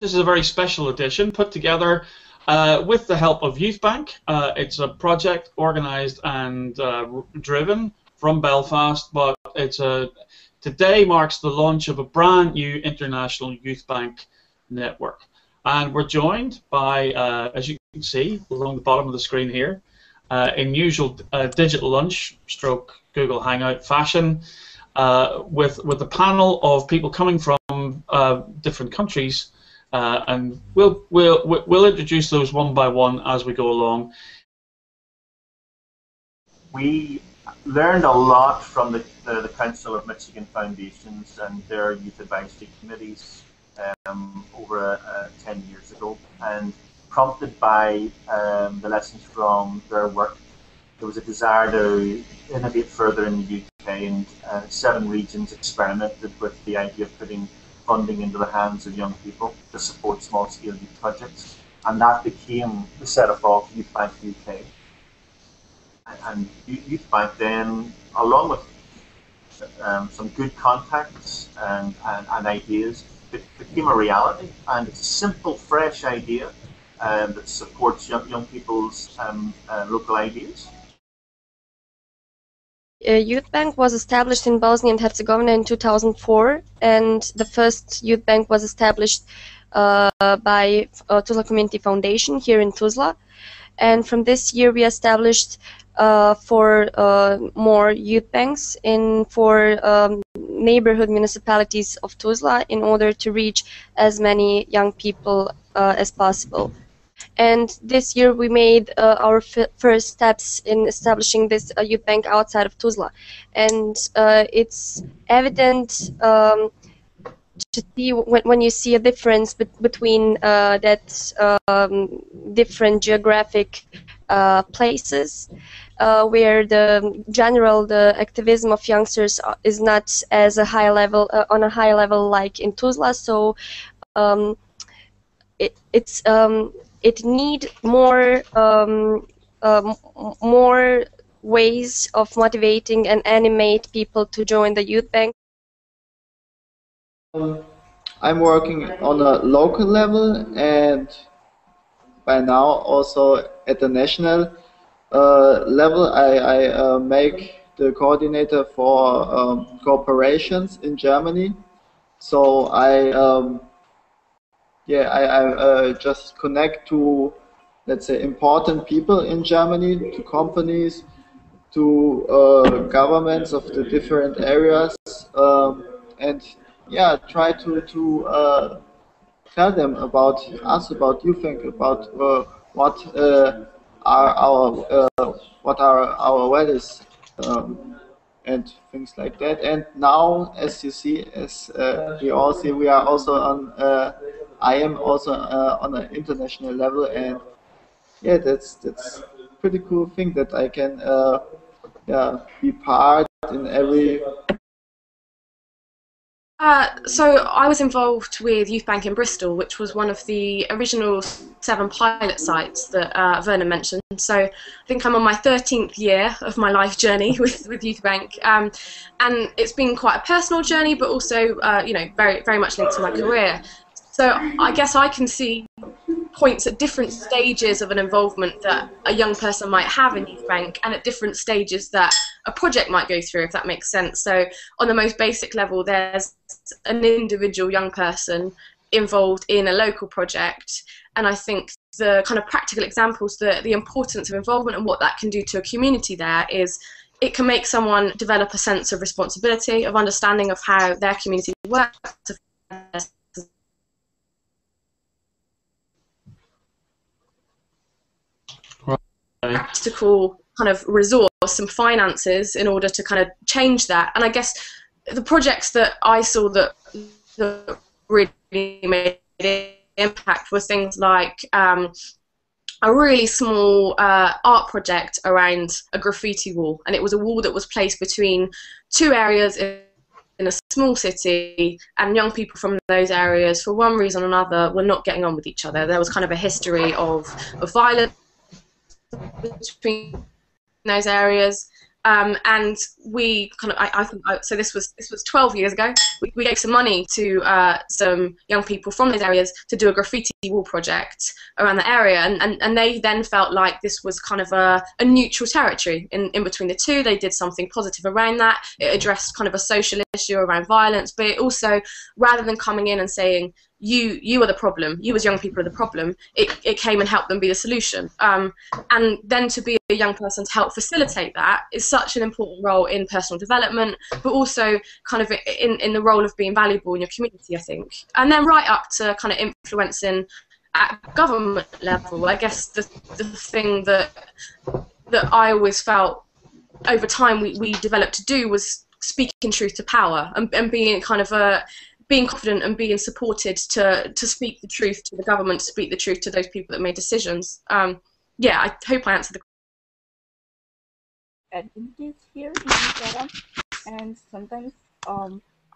This is a very special edition put together with the help of YouthBank. It's a project organised and driven from Belfast, but today marks the launch of a brand new international YouthBank network. And we're joined by, as you can see along the bottom of the screen here, in usual digital lunch stroke Google Hangout fashion, with a panel of people coming from different countries. And we'll introduce those one by one as we go along. We learned a lot from the Council of Michigan Foundations and their youth advisory committees over 10 years ago, and prompted by the lessons from their work, there was a desire to innovate further in the UK, and 7 regions experimented with the idea of putting funding into the hands of young people to support small-scale youth projects, and that became the set-up of YouthBank UK. And YouthBank then, along with some good contacts and ideas, it became a reality, and it's a simple, fresh idea that supports young people's local ideas. YouthBank was established in Bosnia and Herzegovina in 2004, and the first YouthBank was established by Tuzla Community Foundation here in Tuzla. And from this year we established 4 more youth banks for neighborhood municipalities of Tuzla in order to reach as many young people as possible. And this year we made our first steps in establishing this youth bank outside of Tuzla. And it's evident to see when you see a difference between different geographic places where the activism of youngsters is not as a high level on a high level like in Tuzla. So it need more more ways of motivating and animate people to join the youth bank. I'm working on a local level, and by now also at the national level. I make the coordinator for corporations in Germany. So I just connect to, let's say, important people in Germany, to companies, to governments of the different areas, and yeah, try to tell them about us, about YouthBank, about what are our values, and things like that. And now, as you see, as we all see, we are also on. I am also on an international level, and yeah, that's a pretty cool thing that I can be part in every. So I was involved with YouthBank in Bristol, which was one of the original 7 pilot sites that Vernon mentioned. So I think I'm on my 13th year of my life journey with YouthBank, and it's been quite a personal journey, but also you know, very much linked to my career. So I guess I can see points at different stages of an involvement that a young person might have in YouthBank, and at different stages that a project might go through, if that makes sense. So on the most basic level, there's an individual young person involved in a local project, and I think the kind of practical examples, the importance of involvement and what that can do to a community there is it can make someone develop a sense of responsibility, of understanding of how their community works, practical kind of resource, some finances in order to kind of change that. And I guess the projects that I saw that really made an impact were things like a really small art project around a graffiti wall, and it was a wall that was placed between 2 areas in a small city, and young people from those areas, for one reason or another, were not getting on with each other. There was kind of a history of violence between those areas, And we kind of, so this was 12 years ago. We gave some money to some young people from those areas to do a graffiti wall project around the area, and they then felt like this was kind of a neutral territory in between the two. They did something positive around that. It addressed kind of a social issue around violence, but it also, rather than coming in and saying, you are the problem, you as young people are the problem, it came and helped them be the solution. And then to be a young person to help facilitate that is such an important role in personal development, but also kind of in the role of being valuable in your community, I think. And then right up to kind of influencing at government level. I guess the thing that I always felt over time we developed to do was speaking truth to power, and being kind of being confident and being supported to speak the truth to the government, to speak the truth to those people that made decisions. Yeah, I hope I answered the activities here in Canada, and sometimes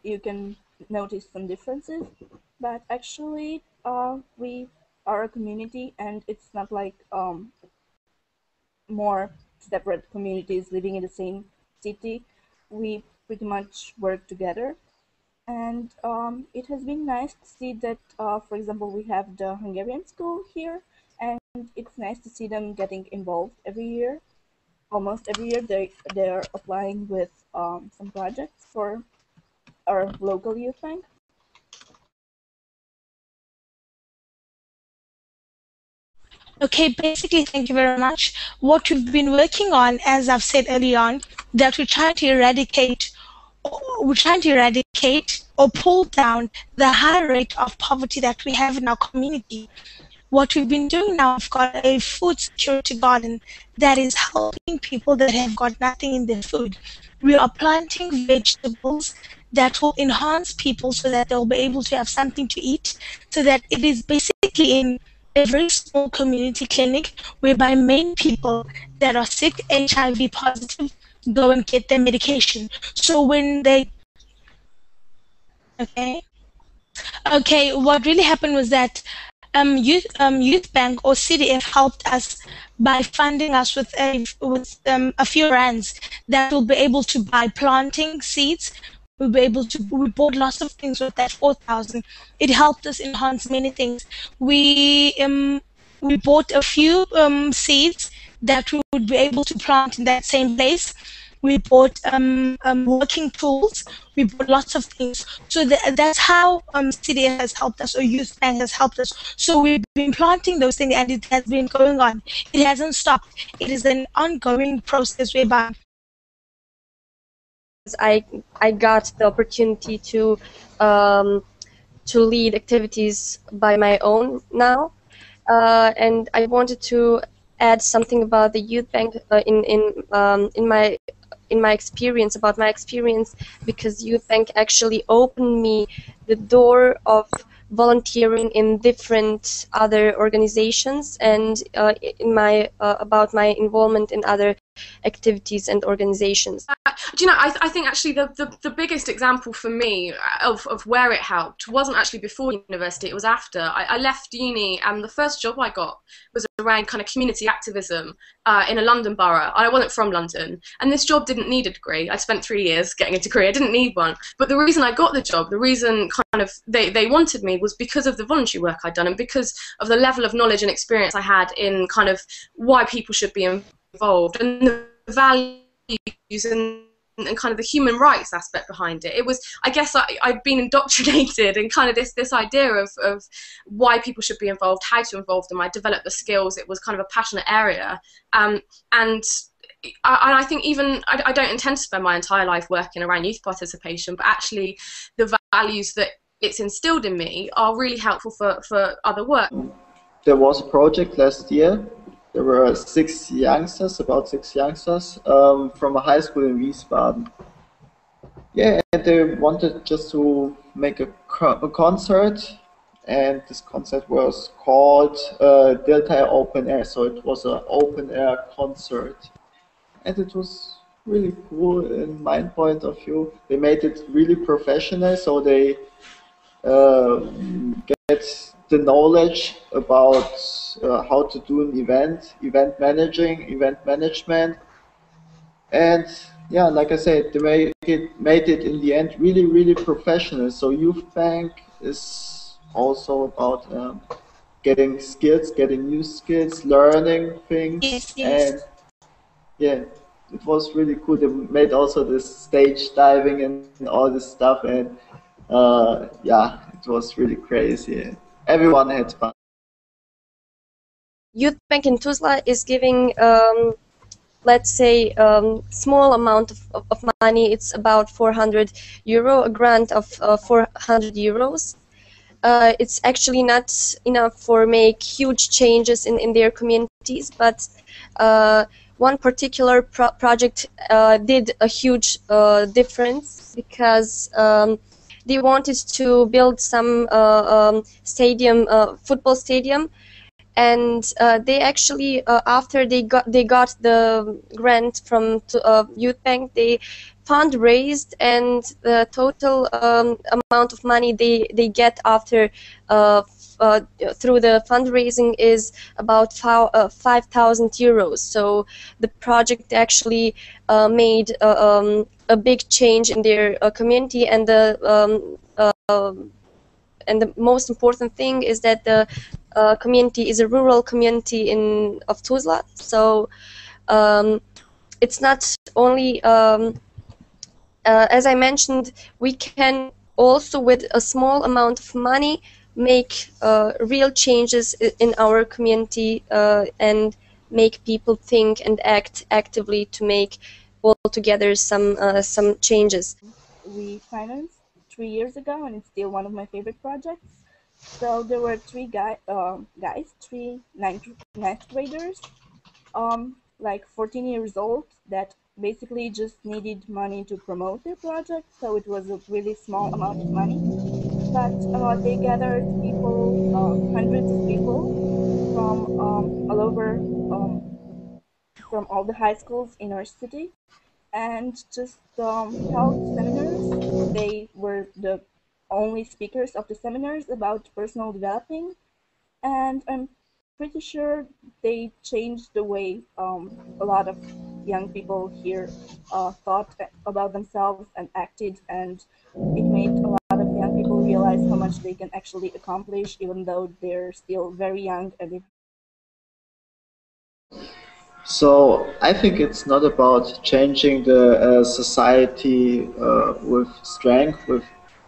you can notice some differences, but actually we are a community, and it's not like more separate communities living in the same city. We pretty much work together, and it has been nice to see that, for example, we have the Hungarian school here, and it's nice to see them getting involved every year. Almost every year they're applying with some projects for our local youth bank. Okay, basically, thank you very much. What we've been working on, as I've said early on, that we're trying to eradicate or pull down the high rate of poverty that we have in our community. What we've been doing now, we've got a food security garden that is helping people that have got nothing in their food. We are planting vegetables that will enhance people so that they'll be able to have something to eat, so that it is basically in a very small community clinic whereby many people that are sick, HIV positive, go and get their medication. So when they, okay, what really happened was that YouthBank or CDF helped us by funding us with a few rands that will be able to buy planting seeds. We bought lots of things with that 4,000. It helped us enhance many things. We bought a few seeds that we would be able to plant in that same place. We bought working tools. We bought lots of things. So that's how CDF has helped us, or YouthBank has helped us. So we've been planting those things, and it has been going on. It hasn't stopped. It is an ongoing process whereby I got the opportunity to lead activities by my own now, and I wanted to add something about the youth bank in my experience, because youth bank actually opened me the door of volunteering in different other organizations, and about my involvement in other activities and organizations. Do you know, I think actually the biggest example for me of where it helped wasn't actually before university, it was after. I left uni, and the first job I got was around kind of community activism in a London borough. I wasn't from London, and this job didn't need a degree. I spent 3 years getting a degree. I didn't need one. But the reason I got the job, the reason kind of they wanted me, was because of the voluntary work I'd done, and because of the level of knowledge and experience I had in kind of why people should be involved, and the values and kind of the human rights aspect behind it. It was, I guess, I'd been indoctrinated in kind of this idea of why people should be involved, how to involve them. I developed the skills. It was kind of a passionate area, and I think even I don't intend to spend my entire life working around youth participation, but actually the values that it's instilled in me are really helpful for other work. There was a project last year. There were about 6 youngsters from a high school in Wiesbaden. Yeah, and they wanted just to make a concert, and this concert was called Delta Open Air. So it was an open air concert, and it was really cool in my point of view. They made it really professional, so they get the knowledge about how to do an event management, And yeah, like I said, they made it in the end really, really professional. So Youth Bank is also about getting skills, getting new skills, learning things, Yes, and yes. yeah, it was really cool. They made also this stage diving and all this stuff, and yeah, it was really crazy. Everyone had fun. Youth Bank in Tuzla is giving, let's say, small amount of money. It's about 400 euro, a grant of 400 euros. It's actually not enough for make huge changes in their communities, but one particular project did a huge difference because they wanted to build some stadium, football stadium, and they actually after they got the grant from Youth Bank, they fundraised, and the total amount of money they get after through the fundraising is about 5,000 euros. So the project actually made a big change in their community, and the most important thing is that the community is a rural community of Tuzla. So it's not only, as I mentioned, we can also with a small amount of money make real changes in our community and make people think and act actively to make altogether some changes. We financed 3 years ago, and it's still one of my favorite projects. So there were three ninth graders, like 14 years old, that basically just needed money to promote their project. So it was a really small amount of money, but they gathered people, hundreds of people from all over, from all the high schools in our city, and just held seminars. They were the only speakers of the seminars about personal developing, and I'm pretty sure they changed the way a lot of young people here thought about themselves and acted, and it made a lot of young people realize how much they can actually accomplish, even though they're still very young and they. So I think it's not about changing the society with strength, with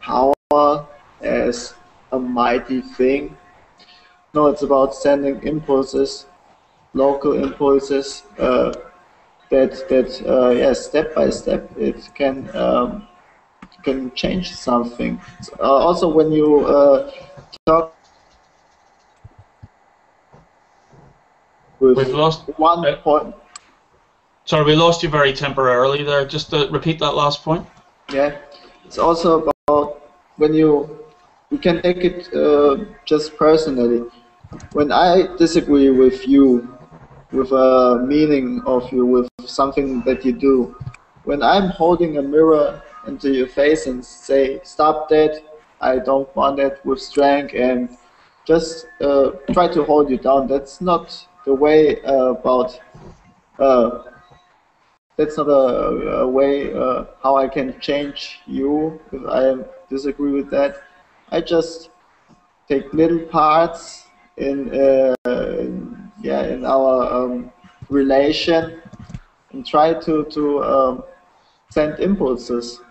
power as a mighty thing. No, it's about sending impulses, local impulses that yeah, step by step it can change something. Also, when you talk with We've lost. one point. Sorry, we lost you very temporarily there. Just to repeat that last point. Yeah, it's also about when you can take it just personally. When I disagree with you, with a meaning of you, with something that you do, when I'm holding a mirror into your face and say, stop that, I don't want that, with strength, and just try to hold you down, that's not the way about uh, that's not a way how I can change you if I disagree with that. I just take little parts in our relation and try to send impulses.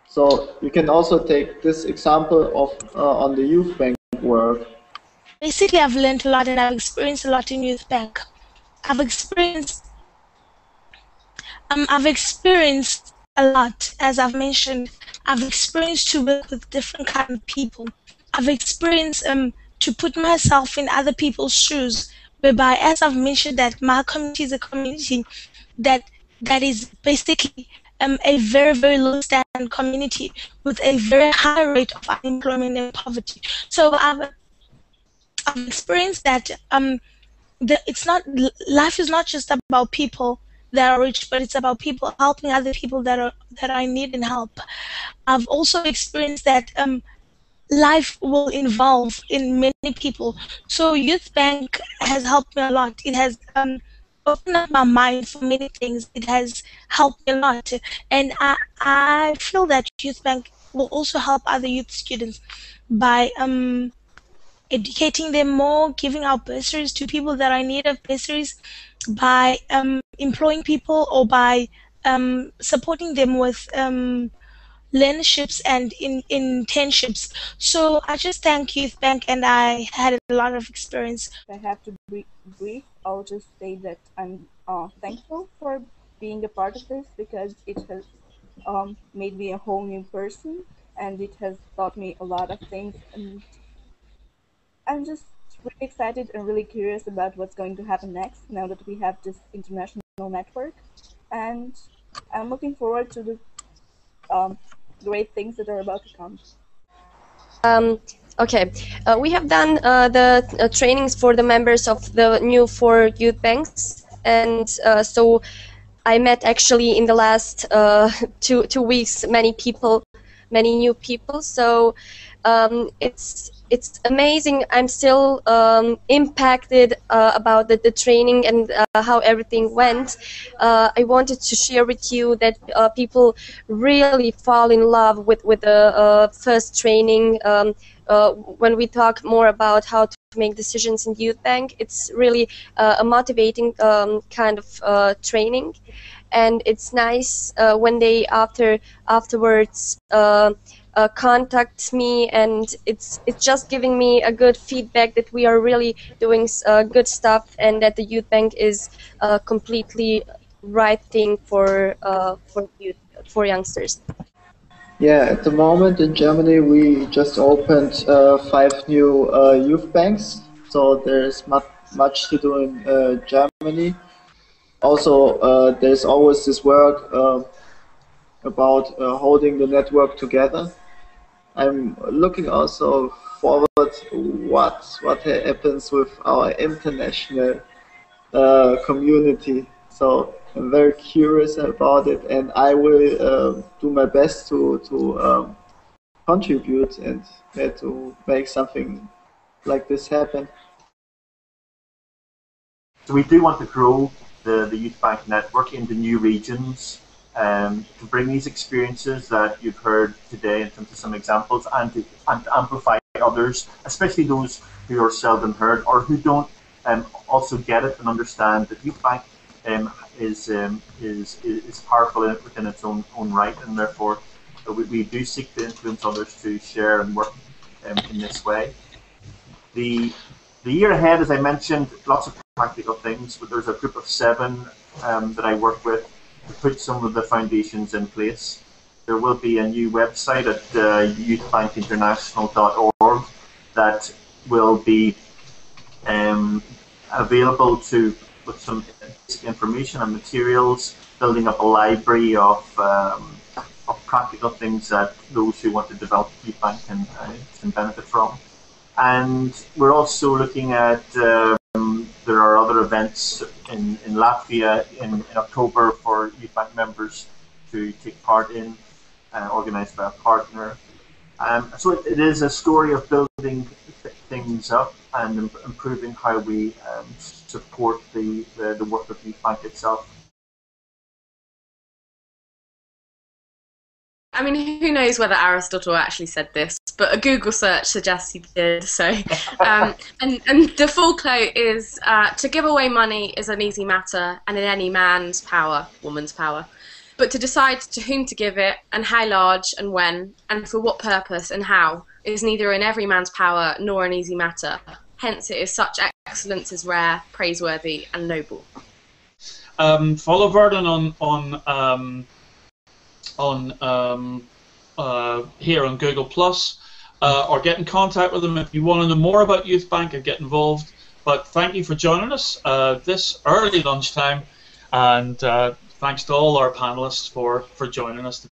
So you can also take this example of on the youth bank work. Basically, I've learned a lot and I've experienced a lot in Youth Bank. I've experienced a lot, as I've mentioned. I've experienced to work with different kind of people. I've experienced to put myself in other people's shoes, whereby, as I've mentioned, that my community is a community that is basically a very, very low standard community with a very high rate of unemployment and poverty. So I've experienced that it's not, life is not just about people that are rich, but it's about people helping other people that are in need and help. I've also experienced that life will involve in many people. So Youth Bank has helped me a lot. It has opened up my mind for many things. It has helped me a lot, and I feel that Youth Bank will also help other youth students by educating them more, giving out bursaries to people that are in need of bursaries, by employing people, or by supporting them with learnerships and internships. So I just thank Youth Bank, and I had a lot of experience. If I have to be brief, I'll just say that I'm thankful for being a part of this because it has made me a whole new person and it has taught me a lot of things. And I'm just really excited and really curious about what's going to happen next now that we have this international network. And I'm looking forward to the great things that are about to come. Okay, we have done the trainings for the members of the new 4 youth banks, and so I met actually in the last 2 weeks many new people. So it's amazing. I'm still impacted about the training and how everything went. I wanted to share with you that people really fall in love with the first training. When we talk more about how to make decisions in Youth Bank, it's really a motivating kind of training, and it's nice when they afterwards contact me, and it's just giving me a good feedback that we are really doing good stuff, and that the Youth Bank is completely right thing for youth, for youngsters. Yeah, at the moment in Germany we just opened 5 new youth banks, so there's much to do in Germany. Also, there's always this work about holding the network together. I'm looking also forward to what happens with our international community. So I'm very curious about it, and I will do my best to contribute and to make something like this happen. So we do want to grow the Youth Bank network into new regions, to bring these experiences that you've heard today in terms of some examples, and to amplify others, especially those who are seldom heard or who don't also get it and understand that Youth Bank is powerful within its own right, and therefore we do seek to influence others to share and work in this way. The year ahead, as I mentioned, lots of practical things, but there's a group of 7 that I work with to put some of the foundations in place. There will be a new website at YouthBankInternational.org that will be available with some basic information and materials, building up a library of practical things that those who want to develop Youth Bank can benefit from. And we're also looking at there are other events in Latvia in October for Youth Bank members to take part in, organised by a partner. So it is a story of building things up and improving how we support the work of Youth Bank itself. I mean, who knows whether Aristotle actually said this, but a Google search suggests he did. So, and the full quote is, "To give away money is an easy matter, and in any man's power, woman's power. But to decide to whom to give it, and how large, and when, and for what purpose, and how, is neither in every man's power nor an easy matter. Hence, it is such excellence is rare, praiseworthy, and noble." Follow Vernon here on Google Plus, or get in contact with them if you want to know more about Youth Bank and get involved. But thank you for joining us this early lunchtime, and thanks to all our panelists for joining us.